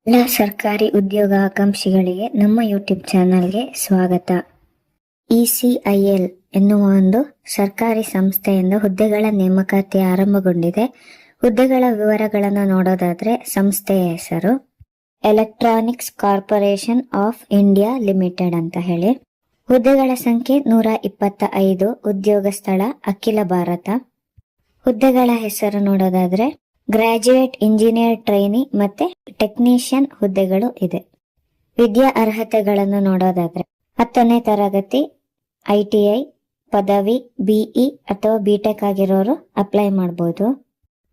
ಎಲ್ಲ ಸರ್ಕಾರಿ ಉದ್ಯೋಗ ಆಕಾಂಕ್ಷಿಗಳಿಗೆ ನಮ್ಮ ಯೂಟ್ಯೂಬ್ ಚಾನಲ್ಗೆ ಸ್ವಾಗತ. ECIL ಎನ್ನುವ ಒಂದು ಸರ್ಕಾರಿ ಸಂಸ್ಥೆಯಿಂದ ಹುದ್ದೆಗಳ ನೇಮಕಾತಿ ಆರಂಭಗೊಂಡಿದೆ. ಹುದ್ದೆಗಳ ವಿವರಗಳನ್ನು ನೋಡೋದಾದ್ರೆ ಸಂಸ್ಥೆಯ ಹೆಸರು electronics corporation of India limited ಅಂತ ಹೇಳಿ. ಹುದ್ದೆಗಳ ಸಂಖ್ಯೆ 125. ಉದ್ಯೋಗ ಸ್ಥಳ ಅಖಿಲ ಭಾರತ. ಹುದ್ದೆಗಳ ಹೆಸರು ನೋಡೋದಾದ್ರೆ ಗ್ರಾಜ್ಯುಯೇಟ್ ಇಂಜಿನಿಯರ್ ಟ್ರೈನಿ ಮತ್ತೆ ಟೆಕ್ನಿಷಿಯನ್ ಹುದ್ದೆಗಳು ಇದೆ. ವಿದ್ಯಾ ಅರ್ಹತೆಗಳನ್ನು ನೋಡೋದಾದ್ರೆ 10ನೇ ತರಗತಿ, ITI, ಪದವಿ, BE ಅಥವಾ BTech ಆಗಿರೋರು ಅಪ್ಲೈ ಮಾಡಬಹುದು.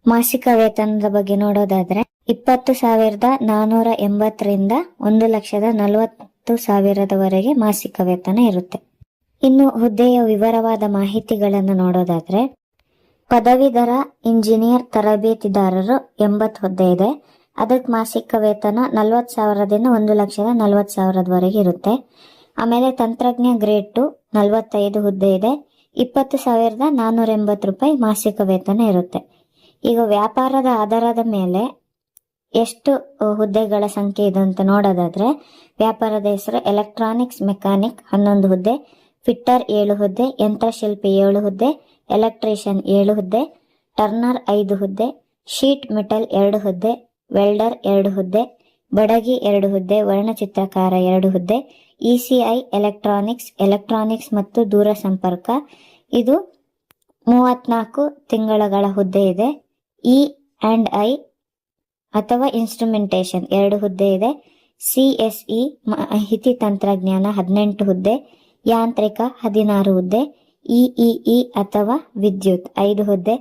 ಮಾಸಿಕ ವೇತನದ ಬಗ್ಗೆ ನೋಡೋದಾದ್ರೆ 20,480ರಿಂದ 1,40,000 ಮಾಸಿಕ ವೇತನ ಇರುತ್ತೆ. ಇನ್ನು ಹುದ್ದೆಯ ವಿವರವಾದ ಮಾಹಿತಿಗಳನ್ನು ನೋಡೋದಾದ್ರೆ ಪದವೀಧರ ಇಂಜಿನಿಯರ್ ತರಬೇತಿದಾರರು 80 ಹುದ್ದೆ ಇದೆ. ಅದಕ್ಕೆ ಮಾಸಿಕ ವೇತನ 40,000ದಿಂದ 1,40,000 ಇರುತ್ತೆ. ಆಮೇಲೆ ತಂತ್ರಜ್ಞ ಗ್ರೇಡ್ 2 45 ಹುದ್ದೆ ಇದೆ. 20,480 ರೂಪಾಯಿ ಮಾಸಿಕ ವೇತನ ಇರುತ್ತೆ. ಈಗ ವ್ಯಾಪಾರದ ಆಧಾರದ ಮೇಲೆ ಎಷ್ಟು ಹುದ್ದೆಗಳ ಸಂಖ್ಯೆ ಇದೆ ಅಂತ ನೋಡೋದಾದ್ರೆ ವ್ಯಾಪಾರದ ಹೆಸರು ಎಲೆಕ್ಟ್ರಾನಿಕ್ಸ್ ಮೆಕ್ಯಾನಿಕ್ 11 ಹುದ್ದೆ, ಫಿಟ್ಟರ್ 7 ಹುದ್ದೆ, ಯಂತ್ರಶಿಲ್ಪಿ 7 ಹುದ್ದೆ, ಎಲೆಕ್ಟ್ರಿಷಿಯನ್ 7 ಹುದ್ದೆ, ಟರ್ನರ್ 5 ಹುದ್ದೆ, ಶೀಟ್ ಮೆಟಲ್ 2 ಹುದ್ದೆ, ವೆಲ್ಡರ್ 2 ಹುದ್ದೆ, ಬಡಗಿ 2 ಹುದ್ದೆ, ವರ್ಣಚಿತ್ರಕಾರ 2 ಹುದ್ದೆ, ECI ಎಲೆಕ್ಟ್ರಾನಿಕ್ಸ್ ಮತ್ತು ದೂರ ಸಂಪರ್ಕ ಇದು 34 ತಿಂಗಳ ಹುದ್ದೆ ಇದೆ. E&I ಅಥವಾ ಇನ್ಸ್ಟ್ರುಮೆಂಟೇಶನ್ 2 ಹುದ್ದೆ ಇದೆ. CSE ಮಾಹಿತಿ ತಂತ್ರಜ್ಞಾನ 18 ಹುದ್ದೆ, ಯಾಂತ್ರಿಕ 16 ಹುದ್ದೆ, EEE ಅಥವಾ ವಿದ್ಯುತ್ 5 ಹುದ್ದೆ,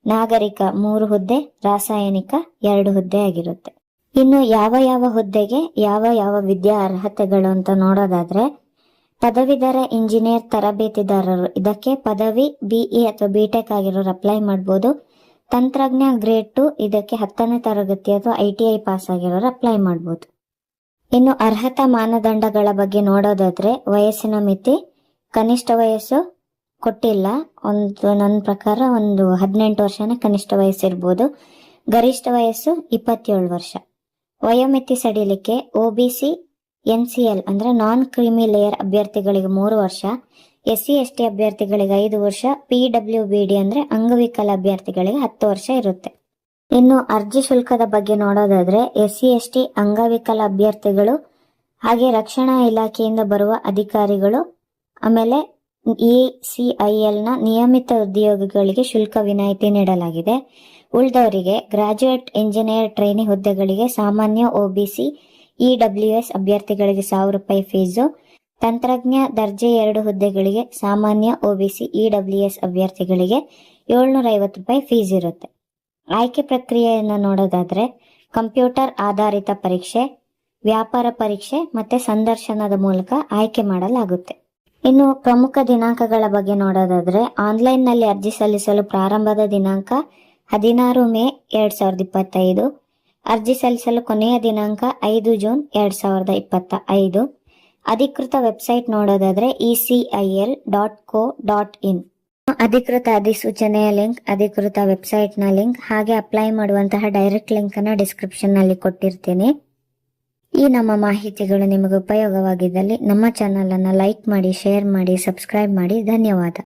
ನಾಗರಿಕ 3 ಹುದ್ದೆ, ರಾಸಾಯನಿಕ 2 ಹುದ್ದೆ ಆಗಿರುತ್ತೆ. ಇನ್ನು ಯಾವ ಹುದ್ದೆಗೆ ಯಾವ ವಿದ್ಯಾ ಅರ್ಹತೆಗಳು ಅಂತ ನೋಡೋದಾದ್ರೆ ಪದವೀಧರ ಇಂಜಿನಿಯರ್ ತರಬೇತಿದಾರರು ಇದಕ್ಕೆ ಪದವಿ, BE ಅಥವಾ BTech ಆಗಿರೋರು ಅಪ್ಲೈ ಮಾಡಬಹುದು. ತಂತ್ರಜ್ಞ ಗ್ರೇಡ್ 2 ಇದಕ್ಕೆ 10ನೇ ತರಗತಿ ಅಥವಾ ITI ಪಾಸ್ ಆಗಿರೋರು ಅಪ್ಲೈ ಮಾಡಬಹುದು. ಇನ್ನು ಅರ್ಹತಾ ಮಾನದಂಡಗಳ ಬಗ್ಗೆ ನೋಡೋದಾದ್ರೆ ವಯಸ್ಸಿನ ಮಿತಿ ಕನಿಷ್ಠ ವಯಸ್ಸು ಕೊಟ್ಟಿಲ್ಲ. ನನ್ನ ಪ್ರಕಾರ 18 ವರ್ಷನೇ ಕನಿಷ್ಠ ವಯಸ್ಸಿರ್ಬೋದು. ಗರಿಷ್ಠ ವಯಸ್ಸು 27 ವರ್ಷ. ವಯೋಮಿತಿ ಸಡಿಲಿಕೆ OBC NCL ಅಂದ್ರೆ ನಾನ್ ಕ್ರಿಮಿ ಲೇಯರ್ ಅಭ್ಯರ್ಥಿಗಳಿಗೆ 3 ವರ್ಷ, SC/ST ಅಭ್ಯರ್ಥಿಗಳಿಗೆ 5 ವರ್ಷ, PWBD ಅಂದ್ರೆ ಅಂಗವಿಕಲ ಅಭ್ಯರ್ಥಿಗಳಿಗೆ 10 ವರ್ಷ ಇರುತ್ತೆ. ಇನ್ನು ಅರ್ಜಿ ಶುಲ್ಕದ ಬಗ್ಗೆ ನೋಡೋದಾದ್ರೆ SC/ST ಅಂಗವಿಕಲ ಅಭ್ಯರ್ಥಿಗಳು ಹಾಗೆ ರಕ್ಷಣಾ ಇಲಾಖೆಯಿಂದ ಬರುವ ಅಧಿಕಾರಿಗಳು ಆಮೇಲೆ ECIL ನ ನಿಯಮಿತ ಉದ್ಯೋಗಿಗಳಿಗೆ ಶುಲ್ಕ ವಿನಾಯಿತಿ ನೀಡಲಾಗಿದೆ. ಉಳಿದವರಿಗೆ ಗ್ರಾಜ್ಯುಯೇಟ್ ಇಂಜಿನಿಯರ್ ಟ್ರೈನಿ ಹುದ್ದೆಗಳಿಗೆ ಸಾಮಾನ್ಯ OBC EWS ಅಭ್ಯರ್ಥಿಗಳಿಗೆ 1,000 ರೂಪಾಯಿ ಫೀಸು, ತಂತ್ರಜ್ಞ ದರ್ಜೆ 2 ಹುದ್ದೆಗಳಿಗೆ ಸಾಮಾನ್ಯ OBC EWS ಅಭ್ಯರ್ಥಿಗಳಿಗೆ 750 ರೂಪಾಯಿ ಫೀಸ್ ಇರುತ್ತೆ. ಆಯ್ಕೆ ಪ್ರಕ್ರಿಯೆಯನ್ನು ನೋಡೋದಾದ್ರೆ ಕಂಪ್ಯೂಟರ್ ಆಧಾರಿತ ಪರೀಕ್ಷೆ, ವ್ಯಾಪಾರ ಪರೀಕ್ಷೆ ಮತ್ತೆ ಸಂದರ್ಶನದ ಮೂಲಕ ಆಯ್ಕೆ ಮಾಡಲಾಗುತ್ತೆ. ಇನ್ನು ಪ್ರಮುಖ ದಿನಾಂಕಗಳ ಬಗ್ಗೆ ನೋಡೋದಾದ್ರೆ ಆನ್ಲೈನ್ ನಲ್ಲಿ ಅರ್ಜಿ ಸಲ್ಲಿಸಲು ಪ್ರಾರಂಭದ ದಿನಾಂಕ 16 ಮೇ 2025. ಅರ್ಜಿ ಸಲ್ಲಿಸಲು ಕೊನೆಯ ದಿನಾಂಕ 5 ಜೂನ್ 2025. ಅಧಿಕೃತ ವೆಬ್ಸೈಟ್ ನೋಡೋದಾದ್ರೆ ECIL.co.in. ಅಧಿಕೃತ ಅಧಿಸೂಚನೆಯ ಲಿಂಕ್, ಅಧಿಕೃತ ವೆಬ್ಸೈಟ್ ನ ಲಿಂಕ್ ಹಾಗೆ ಅಪ್ಲೈ ಮಾಡುವಂತಹ ಡೈರೆಕ್ಟ್ ಲಿಂಕ್ ಅನ್ನ ಡಿಸ್ಕ್ರಿಪ್ಷನ್ ನಲ್ಲಿ ಕೊಟ್ಟಿರ್ತೀನಿ. ಈ ನಮ್ಮ ಮಾಹಿತಿಗಳು ನಿಮಗೆ ಉಪಯೋಗವಾಗಿದ್ದಲ್ಲಿ ನಮ್ಮ ಚಾನಲ್ ಅನ್ನು ಲೈಕ್ ಮಾಡಿ, ಶೇರ್ ಮಾಡಿ, ಸಬ್ಸ್ಕ್ರೈಬ್ ಮಾಡಿ. ಧನ್ಯವಾದ.